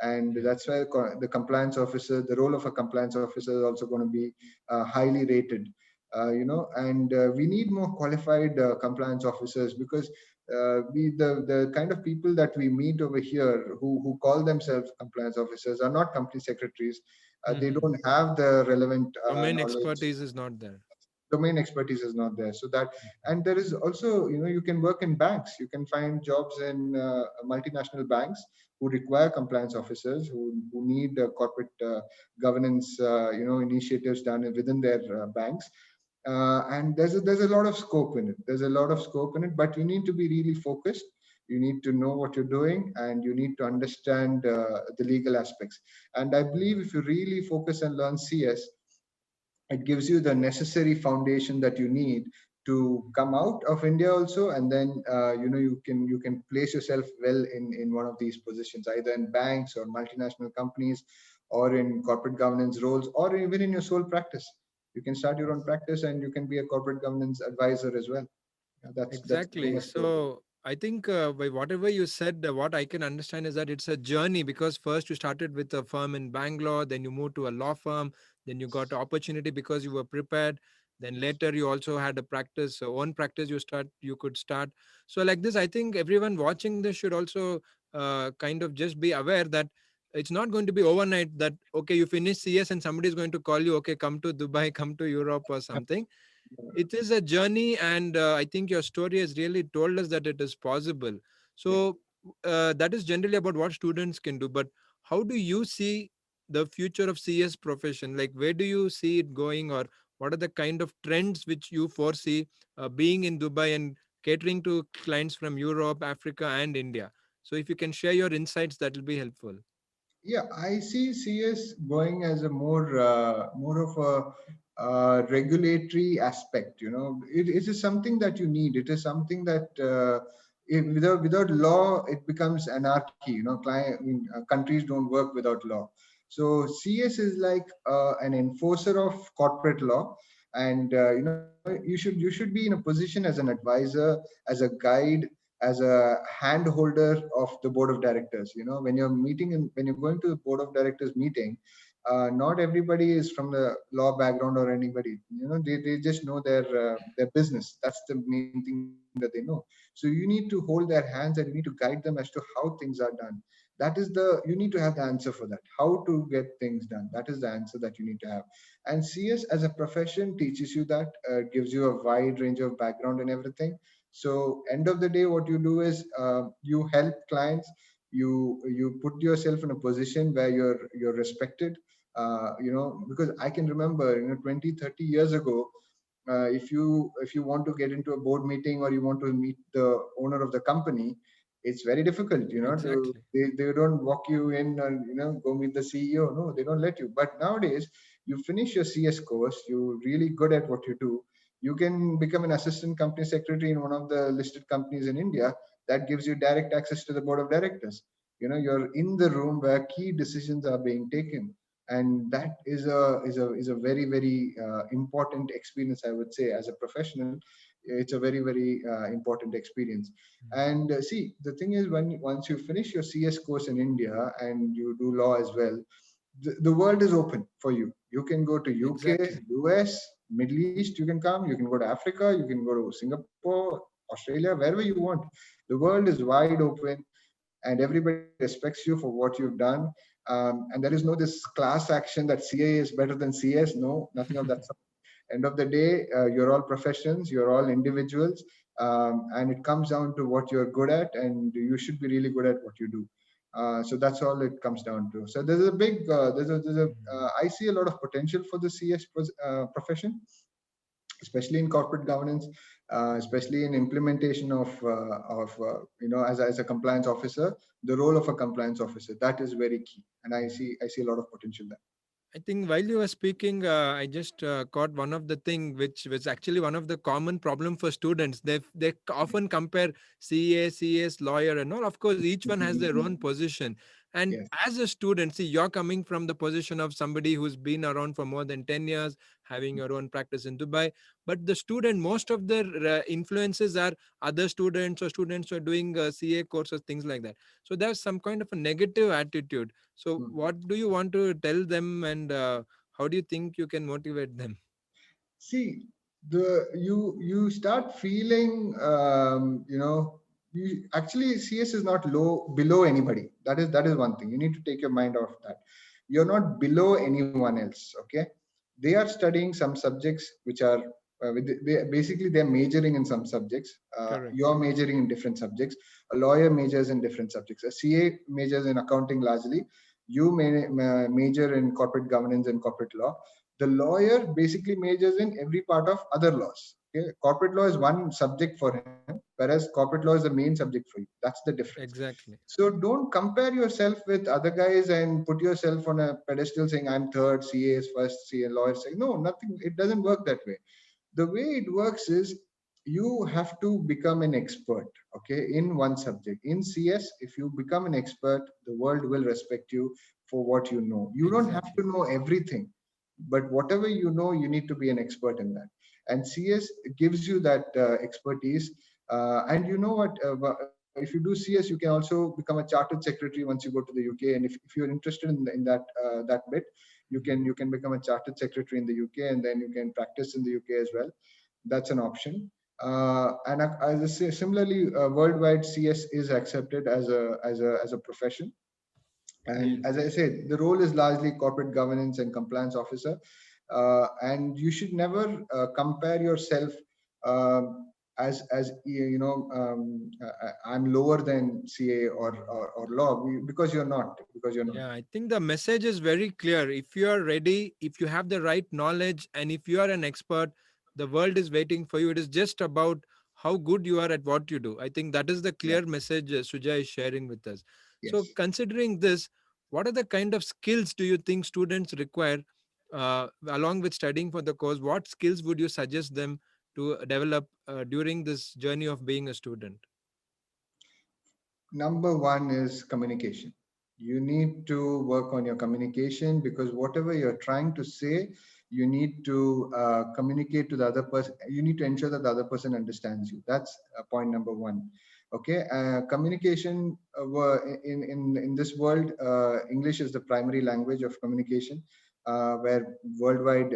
and Yeah. that's why the compliance officer, the role of a compliance officer, is also going to be highly rated. And we need more qualified compliance officers, because the kind of people that we meet over here who call themselves compliance officers are not company secretaries. They Hmm. don't have the relevant Domain knowledge. expertise is not there. Domain expertise is not there. So that, and there is also, you can work in banks. You can find jobs in multinational banks who require compliance officers, who need corporate governance initiatives done within their banks. And there's a lot of scope in it. There's a lot of scope in it, but you need to be really focused. You need to know what you're doing, and you need to understand the legal aspects. And I believe if you really focus and learn CS, it gives you the necessary foundation that you need to come out of India also, and then you can place yourself well in one of these positions, either in banks or multinational companies, or in corporate governance roles, or even in your sole practice. You can start your own practice, and you can be a corporate governance advisor as well. Yeah, that's very Exactly. much so. So I think by whatever you said, what I can understand is that it's a journey because first you started with a firm in Bangalore, then you moved to a law firm, then you got opportunity because you were prepared. Then later you also had a practice, own practice you could start. So like this, I think everyone watching this should also kind of just be aware that it's not going to be overnight that, okay, you finish CS and somebody is going to call you, okay, come to Dubai, come to Europe or something. It is a journey, and I think your story has really told us that it is possible. Yeah. So that is generally about what students can do, but how do you see the future of CS profession? Like, where do you see it going, or what are the kind of trends which you foresee being in Dubai and catering to clients from Europe, Africa, and India? So if you can share your insights, that will be helpful. Yeah, I see CS going as a more of a regulatory aspect. It is something that you need. It is something that without law, it becomes anarchy. Countries don't work without law. So CS is like an enforcer of corporate law, and you should be in a position as an advisor, as a guide, as a hand holder of the board of directors. When you're when you're going to the board of directors meeting, not everybody is from the law background or anybody. They just know their business. That's the main thing that they know. So you need to hold their hands and you need to guide them as to how things are done. You need to have the answer for that, how to get things done. That is the answer that you need to have. And CS as a profession teaches you that, gives you a wide range of background and everything. So end of the day, what you do is, you help clients. You put yourself in a position where you're respected. Because I can remember, 20, 30 years ago, if you want to get into a board meeting or you want to meet the owner of the company, it's very difficult. Exactly. They don't walk you in and go meet the CEO. No, they don't let you. But nowadays, you finish your CS course, you're really good at what you do, you can become an assistant company secretary in one of the listed companies in India. That gives you direct access to the board of directors. You're in the room where key decisions are being taken, and that is a very, very important experience, I would say. As a professional, it's a very, very important experience. And see, the thing is, once you finish your CS course in India and you do law as well, the world is open for you. You can go to UK, Exactly. US, Middle East. You can come. You can go to Africa. You can go to Singapore, Australia, wherever you want. The world is wide open, and everybody respects you for what you've done. And there is no this class action that CA is better than CS. No, nothing of that sort. End of the day, you're all professions. You're all individuals, and it comes down to what you're good at, and you should be really good at what you do. So that's all it comes down to. So there's a big, I see a lot of potential for the CS profession, especially in corporate governance, especially in implementation of as a compliance officer, the role of a compliance officer, that is very key, and I see a lot of potential there. I think while you were speaking, I just caught one of the thing which was actually one of the common problem for students. They often compare CA, CS, lawyer, and all. Of course, each one has their own position. And Yes. as a student, see, you're coming from the position of somebody who's been around for more than 10 years, having your own practice in Dubai. But the student, most of their influences are other students who are doing CA courses, things like that. So there's some kind of a negative attitude. So, Hmm. what do you want to tell them, and how do you think you can motivate them? See, you start feeling, you actually, CS is not low below anybody. That is one thing. You need to take your mind off that. You're not below anyone else. Okay, they are studying some subjects which are, basically they're majoring in some subjects. Correct. You're majoring in different subjects. A lawyer majors in different subjects. A CA majors in accounting largely. You may major in corporate governance and corporate law. The lawyer basically majors in every part of other laws. Okay, corporate law is one subject for him, whereas corporate law is the main subject for you. That's the difference. Exactly. So don't compare yourself with other guys and put yourself on a pedestal saying I'm third, CA is first, CA lawyer saying no, nothing. It doesn't work that way. The way it works is you have to become an expert, okay, in one subject. In CS, if you become an expert, the world will respect you for what you know. You don't have Exactly. to know everything, but whatever you know, you need to be an expert in that. And CS gives you that expertise. And you know what, if you do CS, you can also become a chartered secretary once you go to the UK. And if you're interested in that bit, you can become a chartered secretary in the UK, and then you can practice in the UK as well. That's an option. And as I say, similarly, worldwide CS is accepted as a profession. And Yes. as I said, the role is largely corporate governance and compliance officer. And you should never compare yourself as I'm lower than CA or law, because you're not. Because you're not. Yeah, I think the message is very clear. If you are ready, if you have the right knowledge, and if you are an expert, the world is waiting for you. It is just about how good you are at what you do. I think that is the Yeah. clear message Sujay is sharing with us. So, Yes. considering this, what are the kind of skills do you think students require along with studying for the course? What skills would you suggest them to develop during this journey of being a student? Number one is communication. You need to work on your communication, because whatever you're trying to say, you need to communicate to the other person. You need to ensure that the other person understands you. That's point number one. Okay. Communication, in this world, English is the primary language of communication, where worldwide,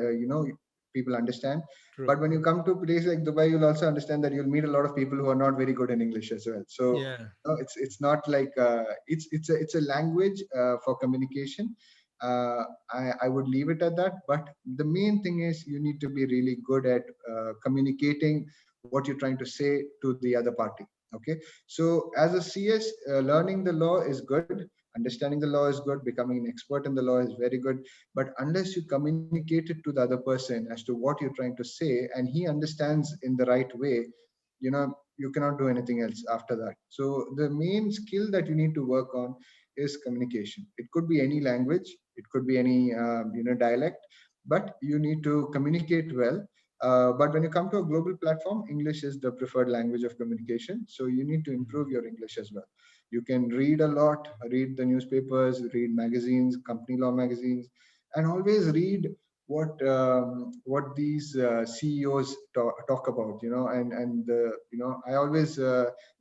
people understand. True. But when you come to a place like Dubai, you'll also understand that you'll meet a lot of people who are not very good in English as well. So Yeah, no, it's not like it's a language for communication. uh, I would leave it at that. But the main thing is you need to be really good at communicating what you're trying to say to the other party. Okay. So as a CS, learning the law is good, understanding the law is good, becoming an expert in the law is very good. But unless you communicate it to the other person as to what you're trying to say, and he understands in the right way, you cannot do anything else after that. So the main skill that you need to work on is communication. It could be any language, it could be any dialect, but you need to communicate well. But when you come to a global platform, English is the preferred language of communication, so you need to improve your English as well. You can read a lot, read the newspapers, read magazines, company law magazines, and always read what these CEOs talk about, I always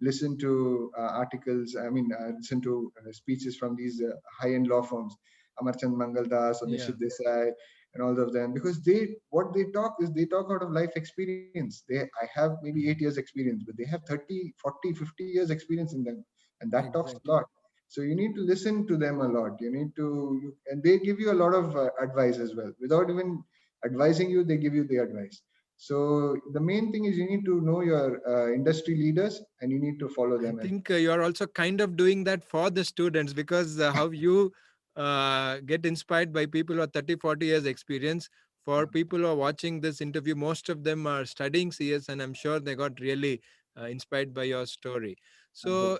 listen to articles. I mean, listen to speeches from these high-end law firms, Amarchand Mangaldas or yeah, Nishit Desai, and all of them, because what they talk is they talk out of life experience. I have maybe 8 years experience, but they have 30, 40, 50 years experience in them, and that talks a exactly. lot. So you need to listen to them a lot. And they give you a lot of advice as well, without even advising you. They give you the advice. So the main thing is you need to know your industry leaders, and you need to follow I them as think you are also kind of doing that for the students, because how you get inspired by people who are 30, 40 years experience. For well. people who are watching this interview, most of them are studying CS, and I'm sure they got really inspired by your story. I hope So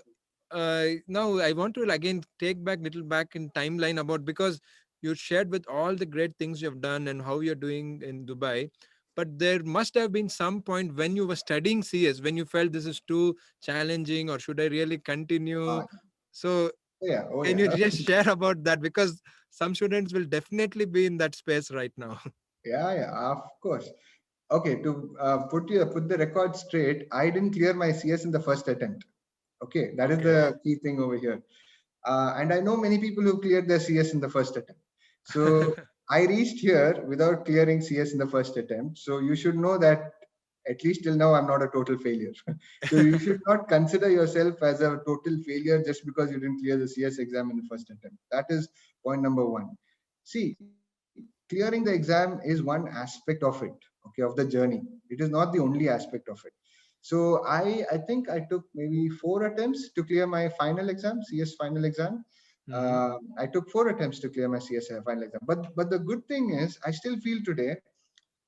so. now I want to again take back little back in timeline about, because you shared with all the great things you've done and how you're doing in Dubai. But there must have been some point when you were studying CS when you felt this is too challenging, or should I really continue? Ah, So yeah. Oh can you yeah. just share about that, because some students will definitely be in that space right now. Yeah, yeah, of course. Okay, to put the record straight, I didn't clear my CS in the first attempt. Okay, that is Okay. the key thing over here. And I know many people who cleared their CS in the first attempt. So I reached here without clearing CS in the first attempt. So you should know that at least till now, I'm not a total failure. So you should not consider yourself as a total failure just because you didn't clear the CS exam in the first attempt. That is point number one. See, clearing the exam is one aspect of it, okay, of the journey. It is not the only aspect of it. So I think I took maybe 4 attempts to clear my final exam, CS final exam. Mhm. I took 4 attempts to clear my CS final exam. But the good thing is, I still feel today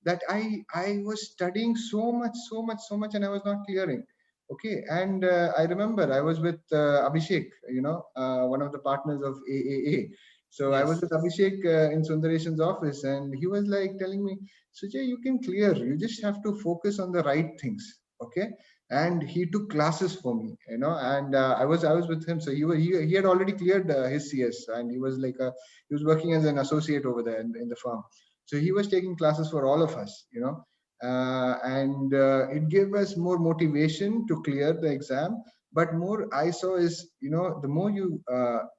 that I was studying so much, so much, so much, and I was not clearing. Okay, and I remember I was with Abhishek, one of the partners of AAA. So I was Yes. with Abhishek in Sundareshan's office, and he was like telling me, Sujay, you can clear. You just have to focus on the right things. Okay. And he took classes for me, and I was with him. So he had already cleared his CS, and he was working as an associate over there in the firm. So he was taking classes for all of us, and it gave us more motivation to clear the exam. But more I saw is, the more you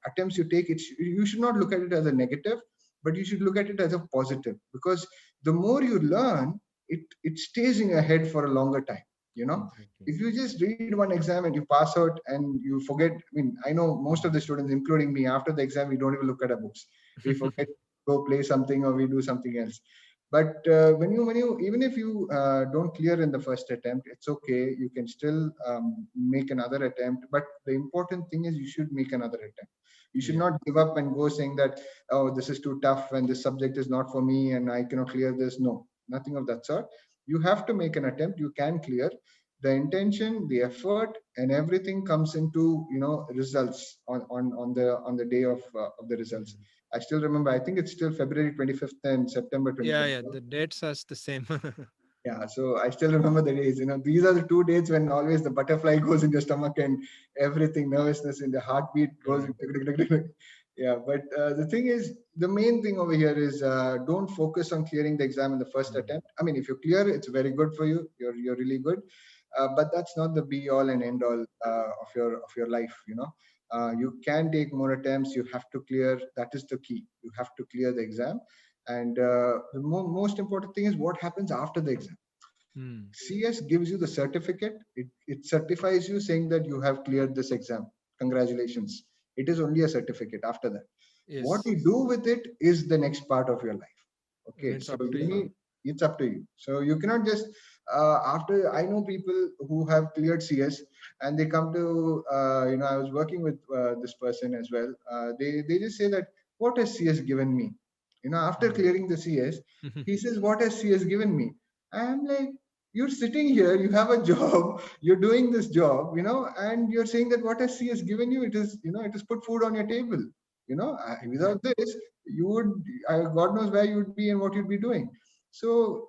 attempts you take, you should not look at it as a negative, but you should look at it as a positive, because the more you learn, it stays in your head for a longer time. you know. Exactly. If you just read one exam and you pass out and you forget, I mean, I know most of the students, including me, after the exam we don't even look at our books. We forget, go play something or we do something else. But when you even if you don't clear in the first attempt, it's okay, you can still make another attempt. But the important thing is you should make another attempt. You should Yeah. not give up and go saying that, oh, this is too tough and this subject is not for me and I cannot clear this. No, nothing of that sort. You have to make an attempt, you can clear. The intention, the effort, and everything comes into, results on the day of the results. Mm. I still remember, I think it's still February 25th and September Yeah, yeah. 2024. The dates are the same. Yeah, so I still remember the days. These are the 2 dates when always the butterfly goes in your stomach and everything, nervousness in the heartbeat goes. Correct. Yeah, but the thing is, the main thing over here is don't focus on clearing the exam in the first Mm. attempt. I mean, if you clear, it's very good for you. You're really good, but that's not the be all and end all of your life. You can take more attempts. You have to clear. That is the key. You have to clear the exam, and the most important thing is what happens after the exam. Mm. CS gives you the certificate. It certifies you saying that you have cleared this exam. Congratulations. It is only a certificate after that. What Yes. you do with it is the next part of your life. And Okay. it's So up to you. it's up to you. So you cannot just, after, I know people who have cleared CS and they come to, I was working with this person as well. They just say that, what has CS given me? After Mm. clearing the CS, he says, what has CS given me? I'm like, you're sitting here, you have a job, you're doing this job, and you're saying that what has CS given you? It is put food on your table. Without Exactly. this, you would, God knows where you would be and what you'd be doing. So,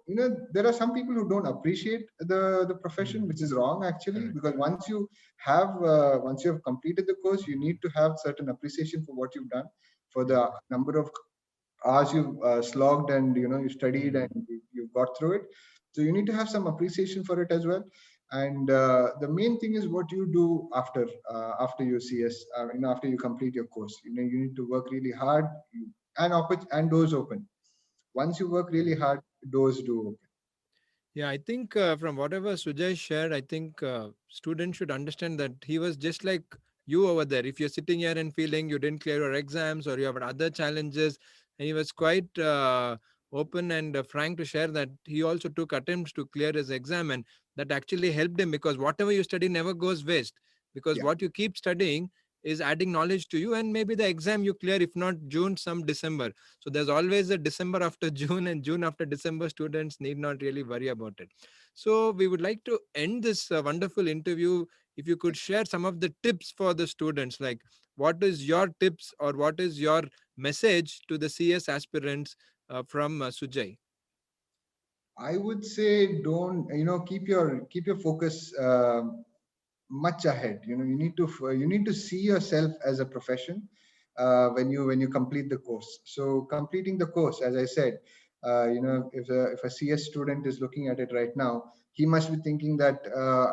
there are some people who don't appreciate the profession, Mm. which is wrong actually, Correct. because once you have completed the course, you need to have certain appreciation for what you've done, for Yeah. the number of hours you've slogged and you studied and Mm. you got through it. So you need to have some appreciation for it as well. And the main thing is what you do after your CS, after you complete your course. You need to work really hard, and doors open. Once you work really Correct. hard, doors do open. Yeah, I think from whatever Sujay shared, I think students should understand that he was just like you over there. If you're sitting here and feeling you didn't clear your exams or you have other challenges, and he was quite open and frank to share that he also took attempts to clear his exam, and that actually helped him because whatever you study never goes waste. Because Yeah. what you keep studying is adding knowledge to you, and maybe the exam you clear, if not June, some December. So there's always a December after June and June after December. Students need not really worry about it. So we would like to end this wonderful interview. If you could share some of the tips for the students, like what is your tips or what is your message to the CS aspirants from Sujay? I would say, don't, keep your focus much ahead. You need to see yourself as a profession when you complete the course. So completing the course, as I said, if a CS student is looking at it right now, he must be thinking that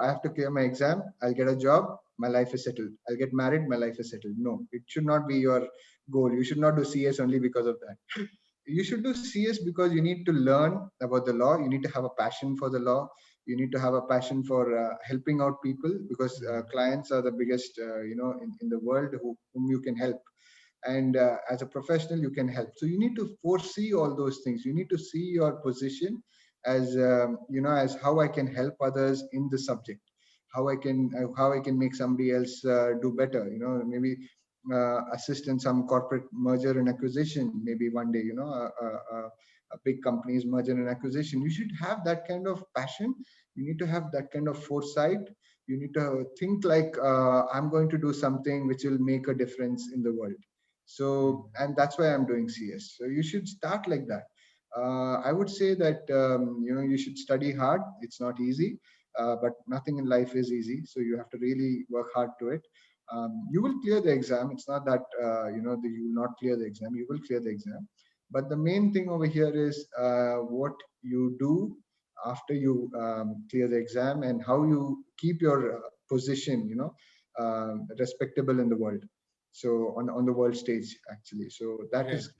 I have to clear my exam, I'll get a job, my life is settled, I'll get married, my life is settled. No, it should not be your goal. You should not do CS only because of that. You should do CS because you need to learn about the law. You need to have a passion for the law. You need to have a passion for helping out people, because Mm. clients are the biggest, in the world, whom you can help. And as a professional, you can help. So you need to foresee all those things. You need to see your position as, as how I can help others in the subject, how I can make somebody else do better. Maybe assist in some corporate merger and acquisition. Maybe one day, a big company's merger and acquisition. You should have that kind of passion. You need to have that kind of foresight. You need to think like, I'm going to do something which will make a difference in the world. So, Mm. and that's why I'm doing CS. So you should start like that. I would say that, you should study hard. It's not easy, but nothing in life is easy. So you have to really work hard to it. You will clear the exam. It's not that, that you will not clear the exam. You will clear the exam. But the main thing over here is what you do after you clear the exam, and how you keep your position, respectable in the world. So on the world stage, actually. So that is.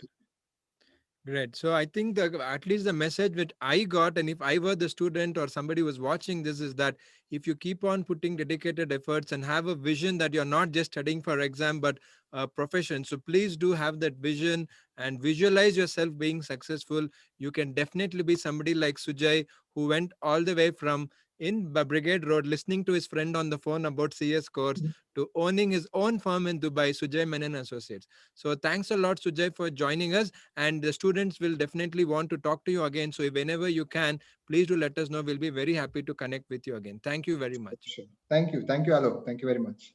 Great. Great. So I think at least the message that I got, and if I were the student or somebody was watching this, is that if you keep on putting dedicated efforts and have a vision that you're not just studying for exam but a profession, so please do have that vision and visualize yourself being successful. You can definitely be somebody like Sujay, who went all the way from in Brigade Road, listening to his friend on the phone about CS course, to owning his own firm in Dubai, Sujay Menon Associates. So thanks a lot, Sujay, for joining us, and the students will definitely want to talk to you again. So whenever you can, please do let us know. We'll be very happy to connect with you again. Thank you very much. Sure. Thank you. Thank you, Alok. Thank you very much.